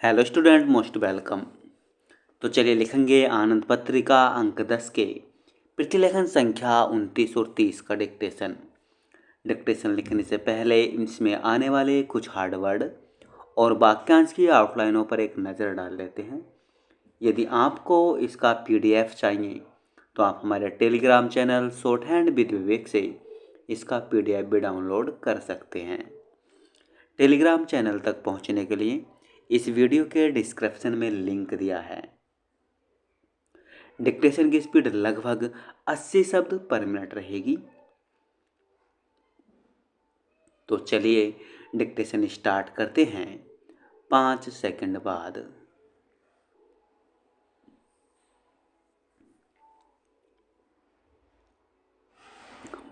Hello student, most welcome. तो चलिए लिखेंगे आनंद पत्रिका अंक 10 के प्रतिलेखन संख्या 29 और 30 का डिक्टेशन। डिक्टेशन लिखने से पहले इसमें आने वाले कुछ हार्ड वर्ड और वाक्यांश की आउटलाइनों पर एक नज़र डाल लेते हैं। यदि आपको इसका पीडीएफ चाहिए तो आप हमारे Telegram channel short hand with Vivek से इसका पीडीएफ भी डाउनलोड कर सकते हैं। टेलीग्राम चैनल तक पहुंचने के लिए इस वीडियो के डिस्क्रिप्शन में लिंक दिया है। डिक्टेशन की स्पीड लगभग 80 शब्द पर मिनट रहेगी। तो चलिए डिक्टेशन स्टार्ट करते हैं 5 सेकंड बाद।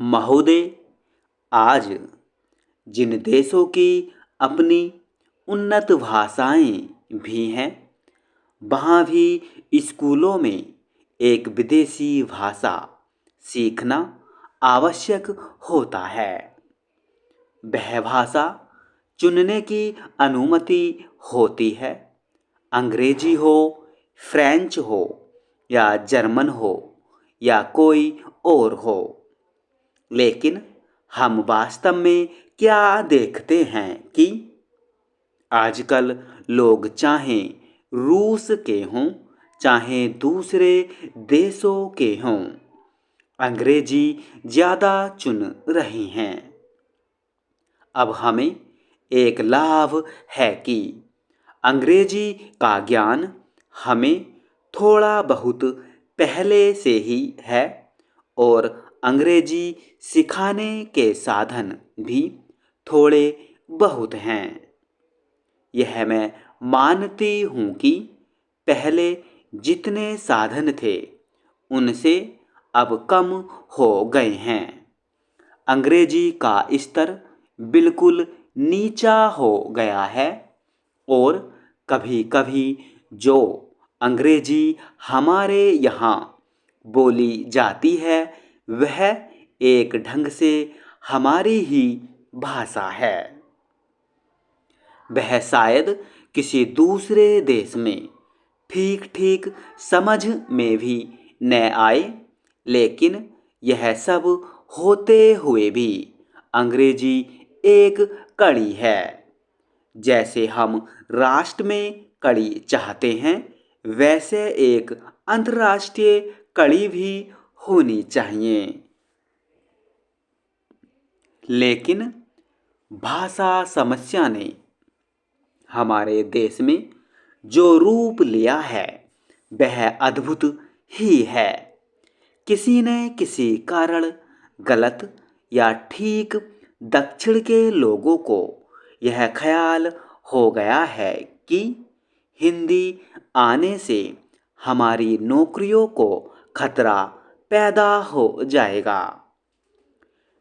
महोदय, आज जिन देशों की अपनी उन्नत भाषाएं भी हैं, वहाँ भी स्कूलों में एक विदेशी भाषा सीखना आवश्यक होता है। वह भाषा चुनने की अनुमति होती है। अंग्रेजी हो, फ्रेंच हो या जर्मन हो या कोई और हो। लेकिन हम वास्तव में क्या देखते हैं कि आजकल लोग चाहे रूस के हों चाहे दूसरे देशों के हों, अंग्रेजी ज़्यादा चुन रहे हैं। अब हमें एक लाभ है कि अंग्रेजी का ज्ञान हमें थोड़ा बहुत पहले से ही है और अंग्रेजी सिखाने के साधन भी थोड़े बहुत हैं। यह मैं मानती हूँ कि पहले जितने साधन थे उनसे अब कम हो गए हैं। अंग्रेजी का स्तर बिल्कुल नीचा हो गया है और कभी कभी जो अंग्रेजी हमारे यहाँ बोली जाती है वह एक ढंग से हमारी ही भाषा है। वह शायद किसी दूसरे देश में ठीक ठीक समझ में भी न आए, लेकिन यह सब होते हुए भी अंग्रेजी एक कड़ी है। जैसे हम राष्ट्र में कड़ी चाहते हैं, वैसे एक अंतर्राष्ट्रीय कड़ी भी होनी चाहिए। लेकिन भाषा समस्या ने हमारे देश में जो रूप लिया है वह अद्भुत ही है। किसी न किसी कारण गलत या ठीक दक्षिण के लोगों को यह ख्याल हो गया है कि हिंदी आने से हमारी नौकरियों को खतरा पैदा हो जाएगा।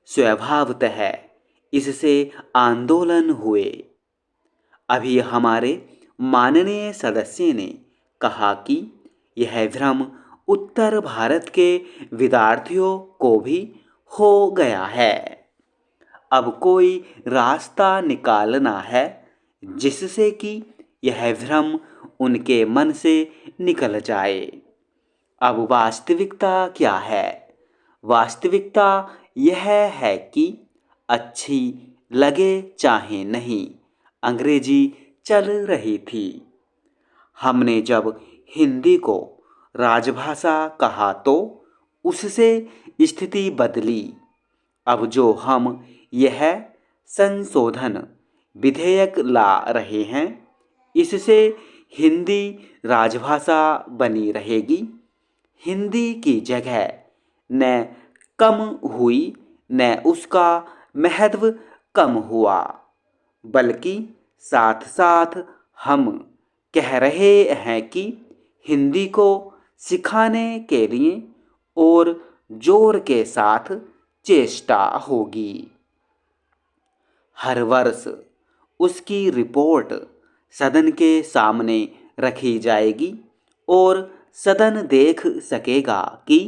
स्वभावतः इससे आंदोलन हुए। अभी हमारे माननीय सदस्य ने कहा कि यह भ्रम उत्तर भारत के विद्यार्थियों को भी हो गया है। अब कोई रास्ता निकालना है जिससे कि यह भ्रम उनके मन से निकल जाए। अब वास्तविकता क्या है? वास्तविकता यह है कि अच्छी लगे चाहे नहीं, अंग्रेजी चल रही थी। हमने जब हिंदी को राजभाषा कहा तो उससे स्थिति बदली। अब जो हम यह संशोधन विधेयक ला रहे हैं, इससे हिंदी राजभाषा बनी रहेगी। हिंदी की जगह न कम हुई न उसका महत्व कम हुआ, बल्कि साथ साथ हम कह रहे हैं कि हिंदी को सिखाने के लिए और जोर के साथ चेष्टा होगी। हर वर्ष उसकी रिपोर्ट सदन के सामने रखी जाएगी और सदन देख सकेगा कि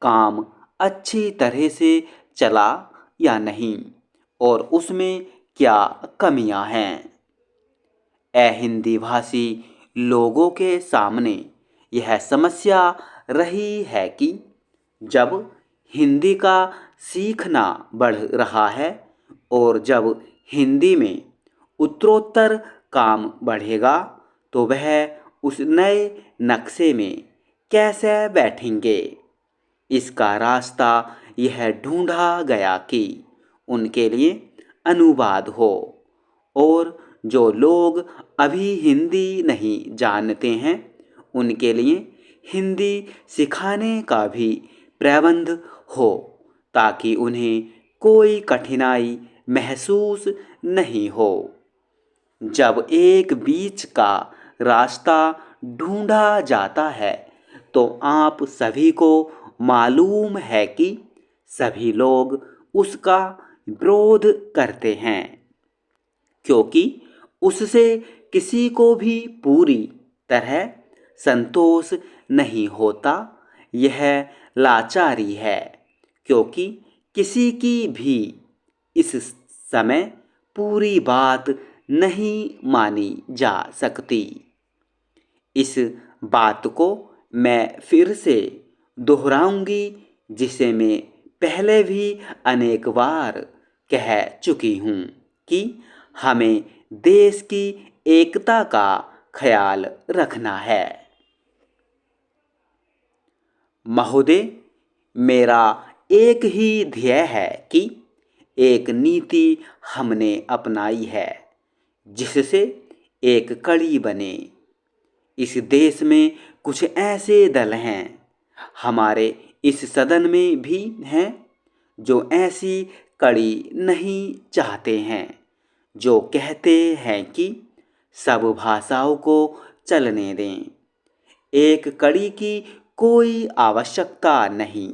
काम अच्छी तरह से चला या नहीं और उसमें क्या कमियां हैं। हिंदी भाषी लोगों के सामने यह समस्या रही है कि जब हिंदी का सीखना बढ़ रहा है और जब हिंदी में उत्तरोत्तर काम बढ़ेगा तो वह उस नए नक्शे में कैसे बैठेंगे। इसका रास्ता यह ढूंढा गया कि उनके लिए अनुवाद हो और जो लोग अभी हिंदी नहीं जानते हैं उनके लिए हिंदी सिखाने का भी प्रबंध हो ताकि उन्हें कोई कठिनाई महसूस नहीं हो। जब एक बीच का रास्ता ढूंढा जाता है तो आप सभी को मालूम है कि सभी लोग उसका विरोध करते हैं क्योंकि उससे किसी को भी पूरी तरह संतोष नहीं होता। यह लाचारी है क्योंकि किसी की भी इस समय पूरी बात नहीं मानी जा सकती। इस बात को मैं फिर से दोहराऊंगी जिसे मैं पहले भी अनेक बार कह चुकी हूँ कि हमें देश की एकता का ख्याल रखना है। महोदय, मेरा एक ही ध्येय है कि एक नीति हमने अपनाई है जिससे एक कड़ी बने। इस देश में कुछ ऐसे दल हैं, हमारे इस सदन में भी हैं, जो ऐसी कड़ी नहीं चाहते हैं, जो कहते हैं कि सब भाषाओं को चलने दें। एक कड़ी की कोई आवश्यकता नहीं।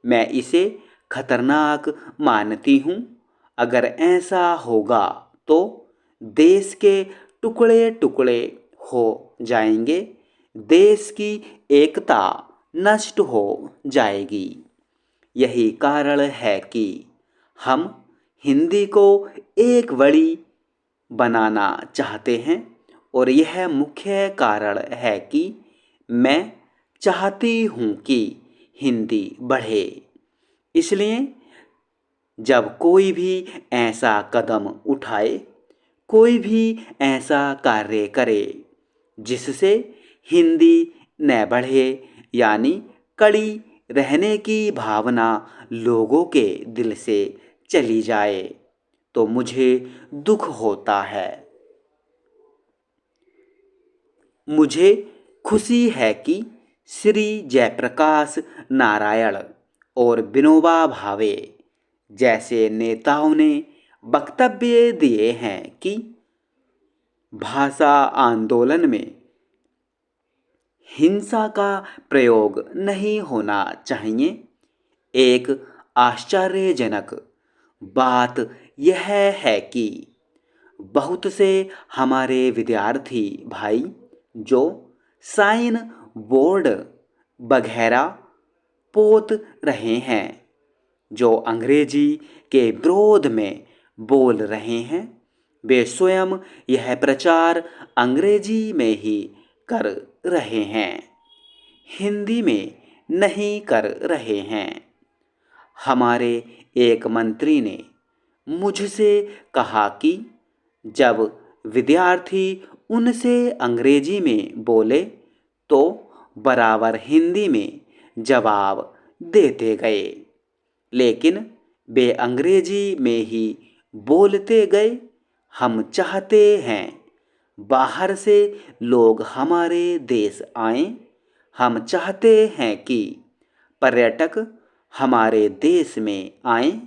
मैं इसे खतरनाक मानती हूँ। अगर ऐसा होगा तो देश के टुकड़े टुकड़े हो जाएंगे, देश की एकता नष्ट हो जाएगी। यही कारण है कि हम हिंदी को एक बड़ी बनाना चाहते हैं और यह मुख्य कारण है कि मैं चाहती हूँ कि हिंदी बढ़े। इसलिए जब कोई भी ऐसा कदम उठाए, कोई भी ऐसा कार्य करे जिससे हिंदी न बढ़े यानी कड़ी रहने की भावना लोगों के दिल से चली जाए, तो मुझे दुख होता है। मुझे खुशी है कि श्री जयप्रकाश नारायण और विनोबा भावे जैसे नेताओं ने वक्तव्य दिए हैं कि भाषा आंदोलन में हिंसा का प्रयोग नहीं होना चाहिए। एक आश्चर्यजनक बात यह है कि बहुत से हमारे विद्यार्थी भाई जो साइन बोर्ड वगैरह पोत रहे हैं, जो अंग्रेजी के विरोध में बोल रहे हैं, वे स्वयं यह प्रचार अंग्रेजी में ही कर रहे हैं, हिंदी में नहीं कर रहे हैं। हमारे एक मंत्री ने मुझसे कहा कि जब विद्यार्थी उनसे अंग्रेजी में बोले तो बराबर हिंदी में जवाब देते गए, लेकिन वे अंग्रेजी में ही बोलते गए। हम चाहते हैं बाहर से लोग हमारे देश आएं। हम चाहते हैं कि पर्यटक हमारे देश में आएं,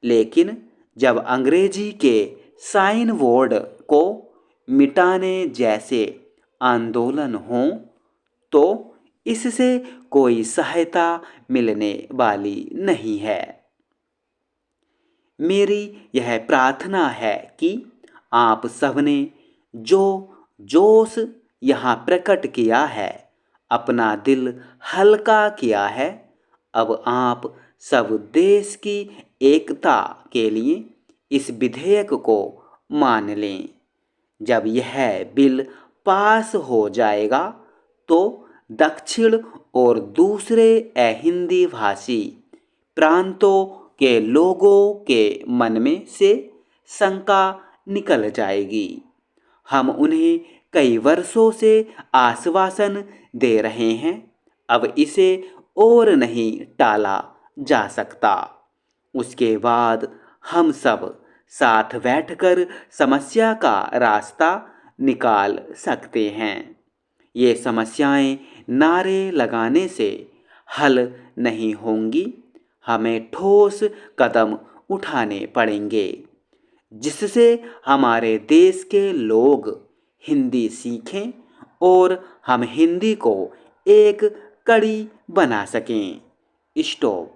लेकिन जब अंग्रेजी के साइन बोर्ड को मिटाने जैसे आंदोलन हों तो इससे कोई सहायता मिलने वाली नहीं है। मेरी यह प्रार्थना है कि आप सबने जो जोश यहाँ प्रकट किया है, अपना दिल हल्का किया है, अब आप सब देश की एकता के लिए इस विधेयक को मान लें। जब यह बिल पास हो जाएगा तो दक्षिण और दूसरे अहिंदी भाषी प्रांतों के लोगों के मन में से शंका निकल जाएगी। हम उन्हें कई वर्षों से आश्वासन दे रहे हैं, अब इसे और नहीं टाला जा सकता। उसके बाद हम सब साथ बैठकर समस्या का रास्ता निकाल सकते हैं। ये समस्याएं नारे लगाने से हल नहीं होंगी, हमें ठोस कदम उठाने पड़ेंगे जिससे हमारे देश के लोग हिंदी सीखें और हम हिंदी को एक कड़ी बना सकें। स्टॉप।